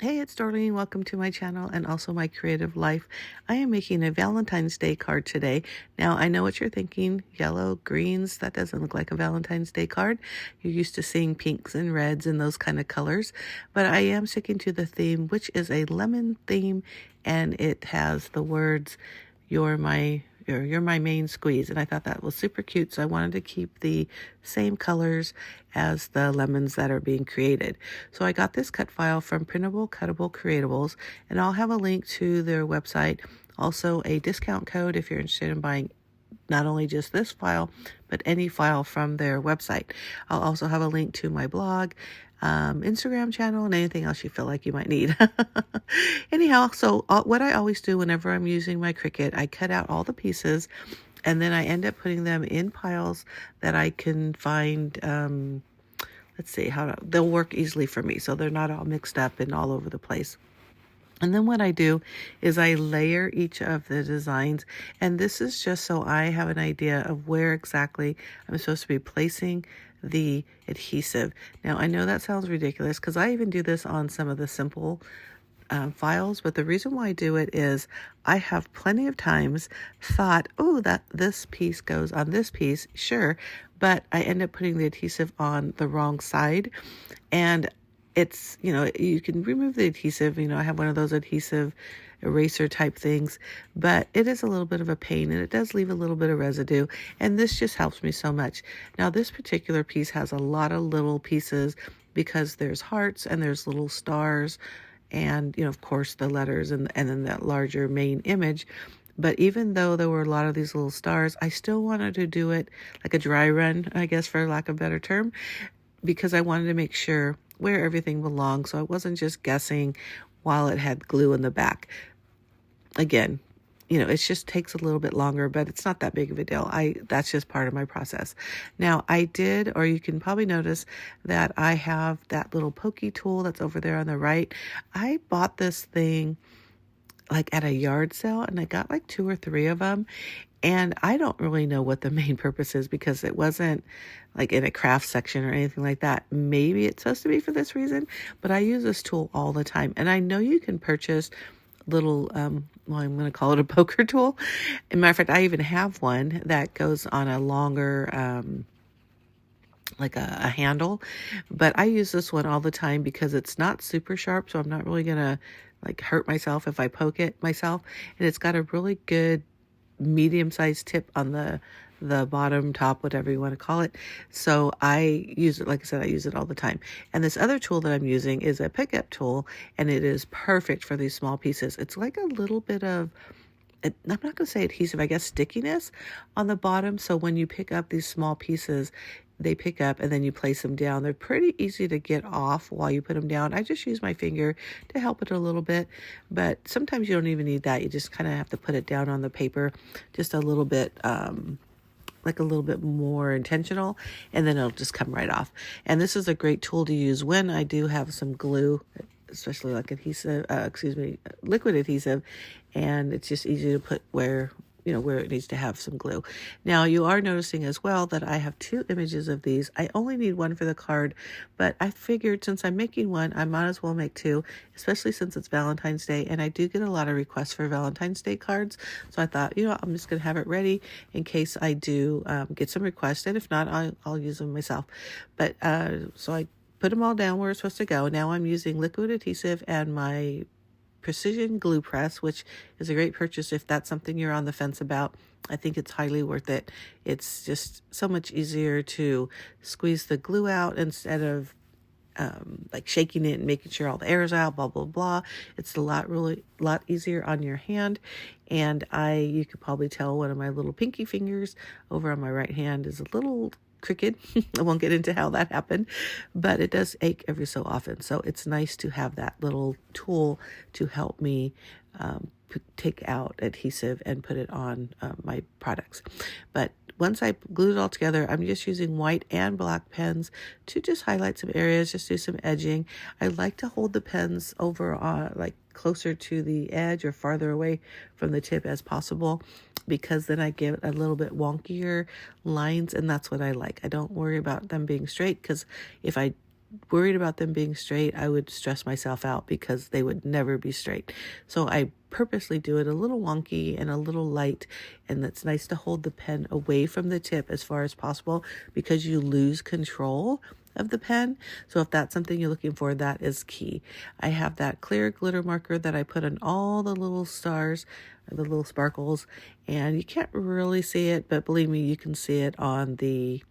Hey, it's Darlene. Welcome to my channel and also my creative life. I am making a Valentine's Day card today. Now, I know what you're thinking. Yellow, greens, that doesn't look like a Valentine's Day card. You're used to seeing pinks and reds and those kind of colors. But I am sticking to the theme, which is a lemon theme, and it has the words, you're my main squeeze. And I thought that was super cute, so I wanted to keep the same colors as the lemons that are being created. So I got this cut file from Printable Cuttable Creatables, and I'll have a link to their website, also a discount code if you're interested in buying not only just this file, but any file from their website. I'll also have a link to my blog, Instagram channel, and anything else you feel like you might need. Anyhow, so what I always do whenever I'm using my Cricut, I cut out all the pieces, and then I end up putting them in piles that I can find, let's see, they'll work easily for me, so they're not all mixed up and all over the place. And then what I do is I layer each of the designs, and this is just so I have an idea of where exactly I'm supposed to be placing the adhesive. Now, I know that sounds ridiculous because I even do this on some of the simple files, but the reason why I do it is I have plenty of times thought, oh, that this piece goes on this piece, sure, but I end up putting the adhesive on the wrong side, and it's, you can remove the adhesive. I have one of those adhesive eraser type things, but it is a little bit of a pain, and it does leave a little bit of residue, and this just helps me so much. Now, this particular piece has a lot of little pieces because there's hearts and there's little stars and, of course, the letters and then that larger main image. But even though there were a lot of these little stars, I still wanted to do it like a dry run, I guess, for lack of a better term, because I wanted to make sure where everything belonged, so I wasn't just guessing while it had glue in the back. Again, it just takes a little bit longer, but it's not that big of a deal. That's just part of my process. Now, I did, or you can probably notice that I have that little pokey tool that's over there on the right. I bought this thing like at a yard sale, and I got like 2 or 3 of them. And I don't really know what the main purpose is because it wasn't like in a craft section or anything like that. Maybe it's supposed to be for this reason, but I use this tool all the time. And I know you can purchase little, I'm going to call it a poker tool. As a matter of fact, I even have one that goes on a longer, like a handle, but I use this one all the time because it's not super sharp. So I'm not really going to like hurt myself if I poke it myself. And it's got a really good medium-sized tip on the bottom, top, whatever you want to call it. So I use it, like I said, I use it all the time. And this other tool that I'm using is a pickup tool, and it is perfect for these small pieces. It's like a little bit of, I'm not going to say adhesive, I guess stickiness on the bottom. So when you pick up these small pieces, they pick up and then you place them down. They're pretty easy to get off while you put them down. I just use my finger to help it a little bit, but sometimes you don't even need that. You just kind of have to put it down on the paper just a little bit, like a little bit more intentional, and then it'll just come right off. And this is a great tool to use when I do have some glue, especially like liquid adhesive, and it's just easy to put where it needs to have some glue. Now, you are noticing as well that I have 2 images of these. I only need one for the card, but I figured since I'm making one, I might as well make 2, especially since it's Valentine's Day, and I do get a lot of requests for Valentine's Day cards. So I thought, I'm just going to have it ready in case I do get some requests, and if not, I'll use them myself. But so I put them all down where it's supposed to go. Now I'm using liquid adhesive and my precision glue press, which is a great purchase if that's something you're on the fence about. I think it's highly worth it. It's just so much easier to squeeze the glue out instead of like shaking it and making sure all the air is out, blah, blah, blah. It's a lot easier on your hand. And you could probably tell one of my little pinky fingers over on my right hand is a little crooked. I won't get into how that happened, but it does ache every so often. So it's nice to have that little tool to help me take out adhesive and put it on my products. But once I glued it all together, I'm just using white and black pens to just highlight some areas, just do some edging. I like to hold the pens over like closer to the edge or farther away from the tip as possible, because then I get a little bit wonkier lines, and that's what I like. I don't worry about them being straight, because if I worried about them being straight, I would stress myself out because they would never be straight. So I purposely do it a little wonky and a little light, and it's nice to hold the pen away from the tip as far as possible because you lose control of the pen. So if that's something you're looking for, that is key. I have that clear glitter marker that I put on all the little stars, the little sparkles, and you can't really see it, but believe me, you can see it on the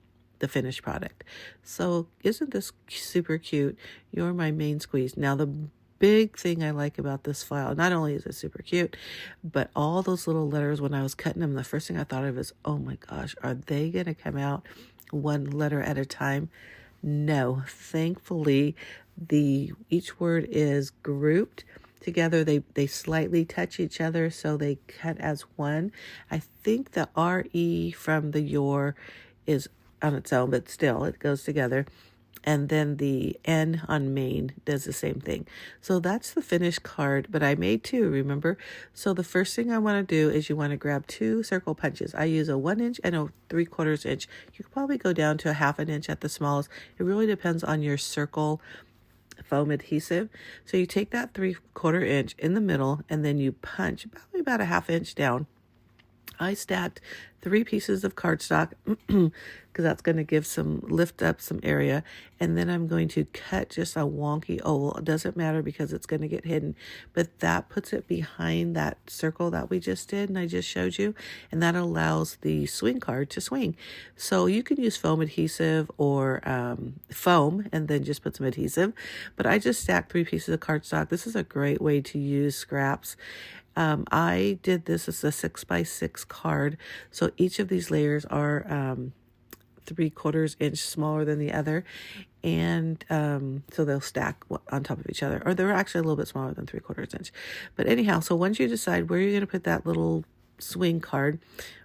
finished product. So isn't this super cute? You're my main squeeze. Now the big thing I like about this file, not only is it super cute, but all those little letters, when I was cutting them, the first thing I thought of is, oh my gosh, are they going to come out one letter at a time? No, thankfully, each word is grouped together. They slightly touch each other, so they cut as one. I think the RE from the your is on its own, but still it goes together. And then the N on main does the same thing. So that's the finished card, but I made two, remember? So the first thing I want to do is you want to grab 2 circle punches. I use a 1 inch and a 3/4 inch. You could probably go down to a 1/2 inch at the smallest. It really depends on your circle foam adhesive. So you take that 3/4 inch in the middle and then you punch probably about a 1/2 inch down. I stacked 3 pieces of cardstock because that's going to lift up some area. And then I'm going to cut just a wonky oval. It doesn't matter because it's going to get hidden, but that puts it behind that circle that we just did and I just showed you. And that allows the swing card to swing. So you can use foam adhesive or foam and then just put some adhesive. But I just stacked 3 pieces of cardstock. This is a great way to use scraps. I did this as a 6x6 card. So each of these layers are 3/4 inch smaller than the other. And so they'll stack on top of each other, or they're actually a little bit smaller than 3/4 inch. But anyhow, so once you decide where you're going to put that little swing card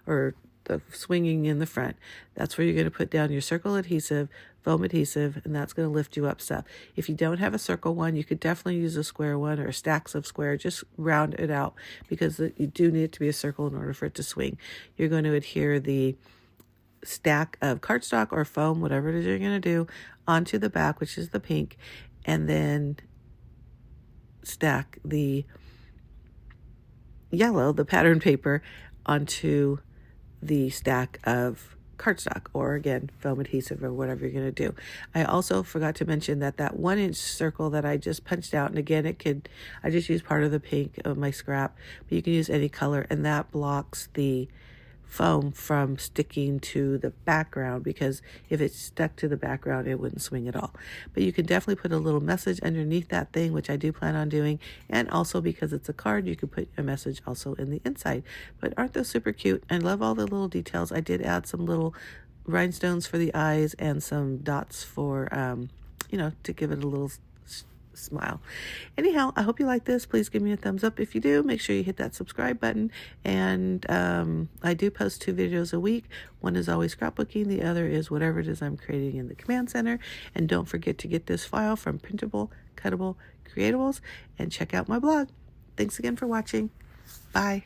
or the swinging in the front, that's where you're going to put down your circle adhesive, foam adhesive, and that's going to lift you up stuff. If you don't have a circle one, you could definitely use a square one or stacks of square. Just round it out because you do need it to be a circle in order for it to swing. You're going to adhere the stack of cardstock or foam, whatever it is you're going to do, onto the back, which is the pink, and then stack the yellow, the pattern paper, onto the stack of cardstock or again foam adhesive or whatever you're going to do. I also forgot to mention that 1 inch circle that I just punched out, and again I just used part of the pink of my scrap, but you can use any color, and that blocks the foam from sticking to the background, because if it's stuck to the background it wouldn't swing at all. But you can definitely put a little message underneath that thing, which I do plan on doing, and also because it's a card you could put a message also in the inside. But aren't those super cute? I love all the little details. I did add some little rhinestones for the eyes and some dots for to give it a little smile. Anyhow, I hope you like this. Please give me a thumbs up if you do. Make sure you hit that subscribe button. And I do post 2 videos a week. One is always scrapbooking. The other is whatever it is I'm creating in the command center. And don't forget to get this file from Printable Cuttable Creatables and check out my blog. Thanks again for watching. Bye.